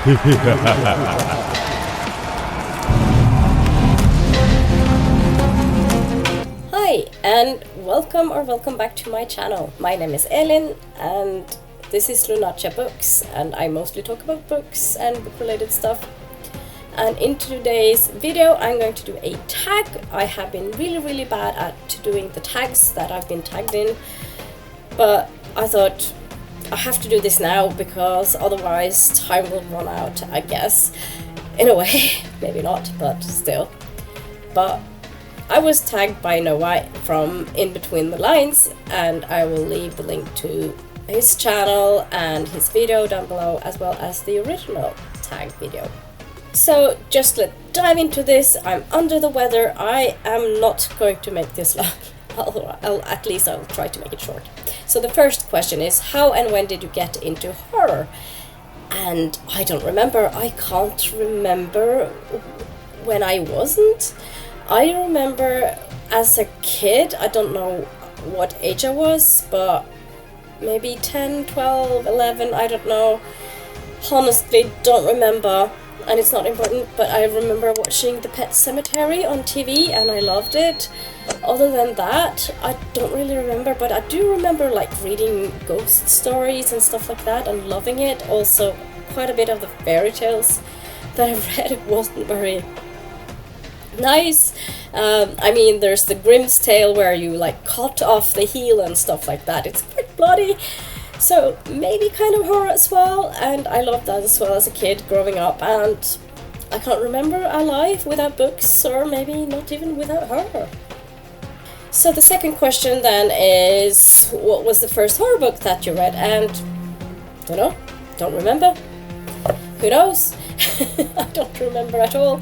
Hi, and welcome back to my channel. My name is Elin, and this is Lunacha Books, and I mostly talk about books and book-related stuff. And in today's video, I'm going to do a tag. I have been really bad at doing the tags that I've been tagged in, but I thought I have to do this now because otherwise time will run out, I guess. In a way, maybe not, but still. But I was tagged by Noah from In Between the Lines, and I will leave the link to his channel and his video down below, as well as the original tag video. So just let's dive into this. I'm under the weather. I am not going to make this long. At least I'll try to make it short. So the first question is, how and when did you get into horror? And I don't remember. I can't remember when I wasn't. I remember as a kid, I don't know what age I was, but maybe 10, 12, 11, I don't know. Honestly, don't remember. And it's not important, but I remember watching The Pet Cemetery on TV and I loved it. Other than that, I don't really remember, but I do remember like reading ghost stories and stuff like that and loving it. Also, quite a bit of the fairy tales that I read, it wasn't very nice. I mean, there's the Grimm's Tale where you like cut off the heel and stuff like that. It's quite bloody. So maybe kind of horror as well, and I loved that as well as a kid growing up, and I can't remember a life without books, or maybe not even without horror. So the second question then is, what was the first horror book that you read? And don't remember. Who knows? I don't remember at all.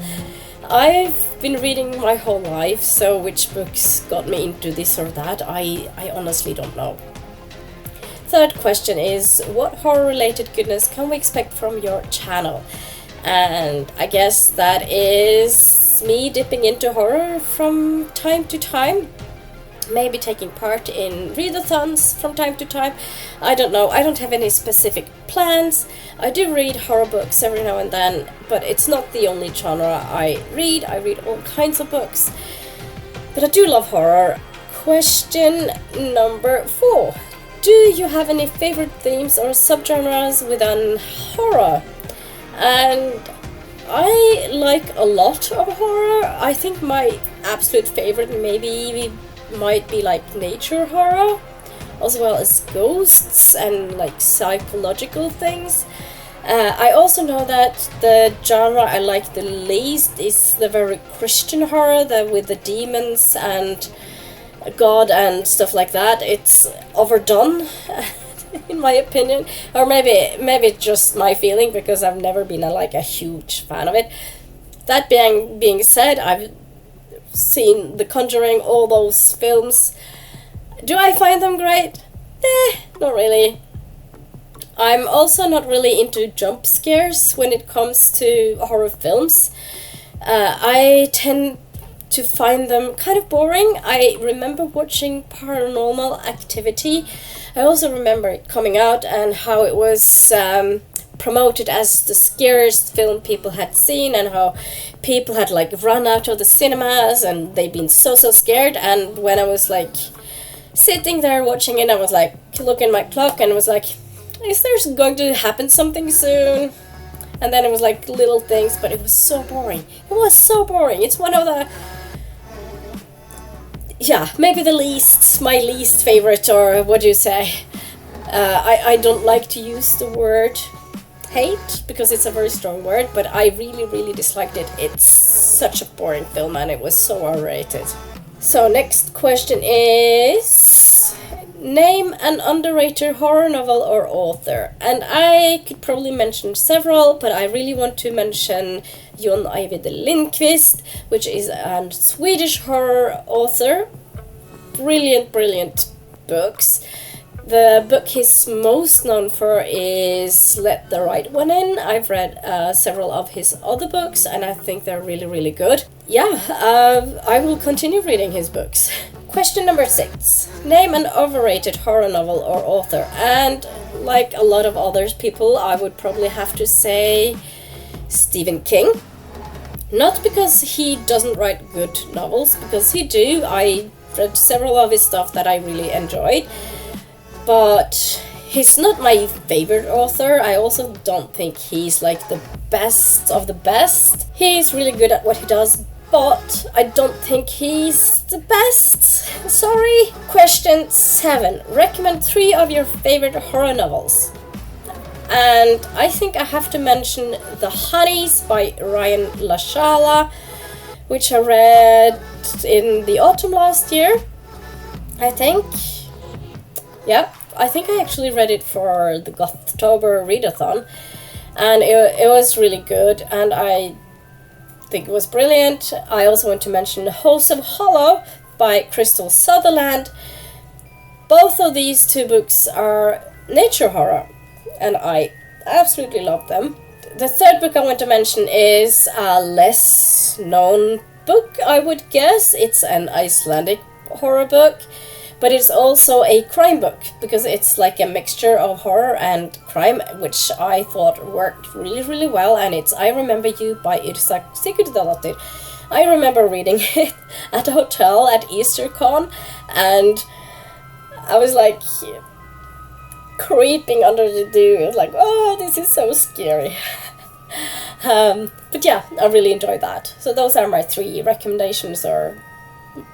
I've been reading my whole life, so which books got me into this or that, I honestly don't know. Third question is, what horror-related goodness can we expect from your channel? And I guess that is me dipping into horror from time to time. Maybe taking part in readathons from time to time. I don't know. I don't have any specific plans. I do read horror books every now and then, but it's not the only genre I read. I read all kinds of books. But I do love horror. Question number 4. Do you have any favorite themes or subgenres within horror? And I like a lot of horror. I think my absolute favorite might be like nature horror, as well as ghosts and like psychological things. I also know that the genre I like the least is the very Christian horror, with the demons and God and stuff like that. It's overdone in my opinion, or maybe it's just my feeling because I've never been a huge fan of it. That being said, I've seen The Conjuring, all those films. Do I find them great? Not really. I'm also not really into jump scares when it comes to horror films. I tend to find them kind of boring. I remember watching Paranormal Activity. I also remember it coming out and how it was promoted as the scariest film people had seen, and how people had run out of the cinemas and they'd been so scared. And when I was sitting there watching it, I was looking at my clock and was like, is there going to happen something soon? And then it was little things, but it was so boring. It was so boring. It's one of the maybe my least favorite, or what do you say? I don't like to use the word hate because it's a very strong word, but I really disliked it. It's such a boring film and it was so R-rated. So next question is, name an underrated horror novel or author. And I could probably mention several, but I really want to mention Ajvide Lindqvist, which is a Swedish horror author. Brilliant books. The book he's most known for is Let the Right One In. I've read several of his other books and I think they're really good. I will continue reading his books. Question number 6. Name an overrated horror novel or author. And like a lot of other people, I would probably have to say Stephen King. Not because he doesn't write good novels, because he do. I read several of his stuff that I really enjoyed, but he's not my favorite author. I also don't think he's like the best of the best. He's really good at what he does, but I don't think he's the best. Sorry. Question 7. Recommend 3 of your favorite horror novels. And I think I have to mention The Honeys by Ryan LaShala, which I read in the autumn last year, I think. Yeah, I think I actually read it for the Gothtober readathon, and it was really good, and I think it was brilliant. I also want to mention Wholesome Hollow by Crystal Sutherland. Both of these 2 books are nature horror, and I absolutely love them. The 3rd book I want to mention is a less known book, I would guess. It's an Icelandic horror book, but it's also a crime book, because it's like a mixture of horror and crime, which I thought worked really, really well, and it's I Remember You by Yrsa Sigurdardóttir. I remember reading it at a hotel at EasterCon, and I was like creeping under the dew, like, oh, this is so scary. But yeah, I really enjoyed that. So those are my 3 recommendations, or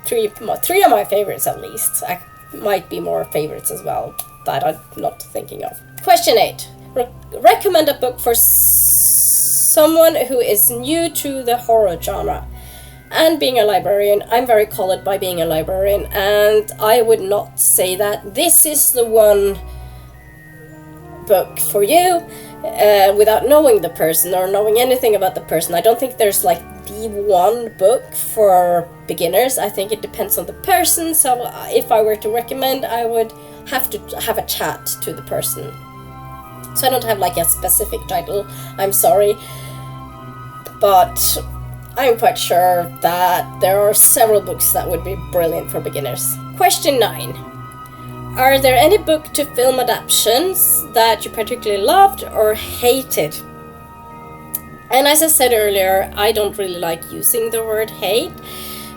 three of my favorites at least. I might be more favorites as well that I'm not thinking of. Question 8. Recommend a book for someone who is new to the horror genre. And being a librarian, I'm very colored by being a librarian, and I would not say that this is the one book for you without knowing the person or knowing anything about the person. I don't think there's like the one book for beginners. I think it depends on the person, so if I were to recommend, I would have to have a chat to the person. So I don't have like a specific title, I'm sorry, but I'm quite sure that there are several books that would be brilliant for beginners. Question 9. Are there any book to film adaptations that you particularly loved or hated? And as I said earlier, I don't really like using the word hate,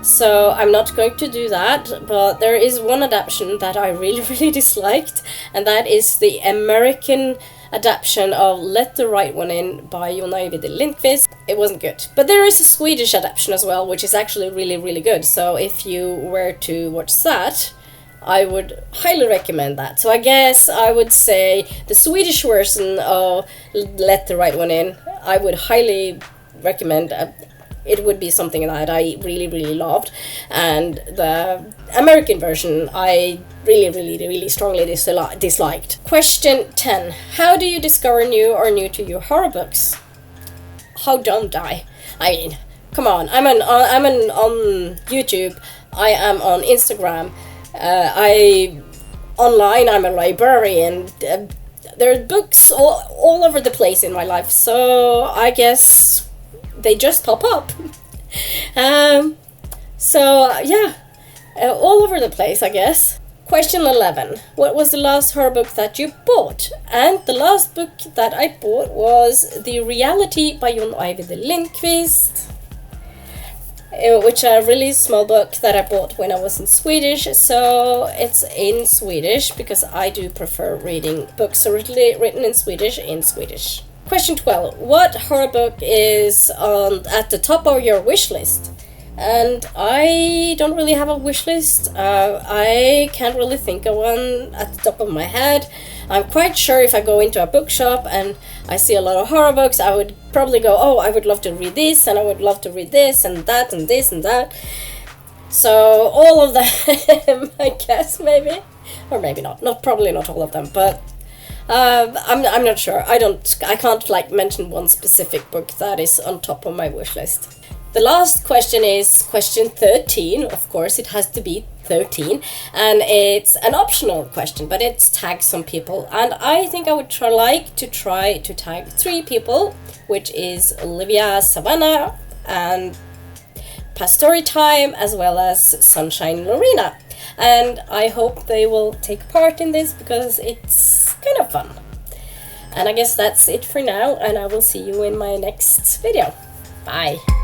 so I'm not going to do that, but there is one adaptation that I really, really disliked, and that is the American adaptation of Let the Right One In by Ajvide Lindqvist. It wasn't good. But there is a Swedish adaptation as well, which is actually really, really good, so if you were to watch that, I would highly recommend that. So I guess I would say the Swedish version of Let the Right One In, I would highly recommend. It would be something that I really, really loved. And the American version, I really, really, really strongly disliked. Question 10. How do you discover new or new to you horror books? How don't I? I mean, come on. I'm on YouTube. I am on Instagram. Online, I'm a librarian. There are books all over the place in my life, so I guess they just pop up. So yeah, all over the place, I guess. Question 11. What was the last horror book that you bought? And the last book that I bought was The Reality by Ajvide Lindqvist, which is a really small book that I bought when I was in Swedish, so it's in Swedish because I do prefer reading books written in Swedish. Question 12. What horror book is at the top of your wish list? And I don't really have a wish list. I can't really think of one at the top of my head. I'm quite sure if I go into a bookshop and I see a lot of horror books, I would probably go, oh, I would love to read this, and I would love to read this and that and this and that. So all of them, I guess, maybe, or maybe not. Probably not all of them, but I'm not sure. I can't like mention one specific book that is on top of my wish list. The last question is question 13. Of course, it has to be 13, and it's an optional question, but it's tag some people, and I think I would try to tag 3 people, which is Olivia Savannah and Past Story Time, as well as Sunshine Lorena. and I hope they will take part in this because it's kind of fun. And I guess that's it for now, and I will see you in my next video. Bye!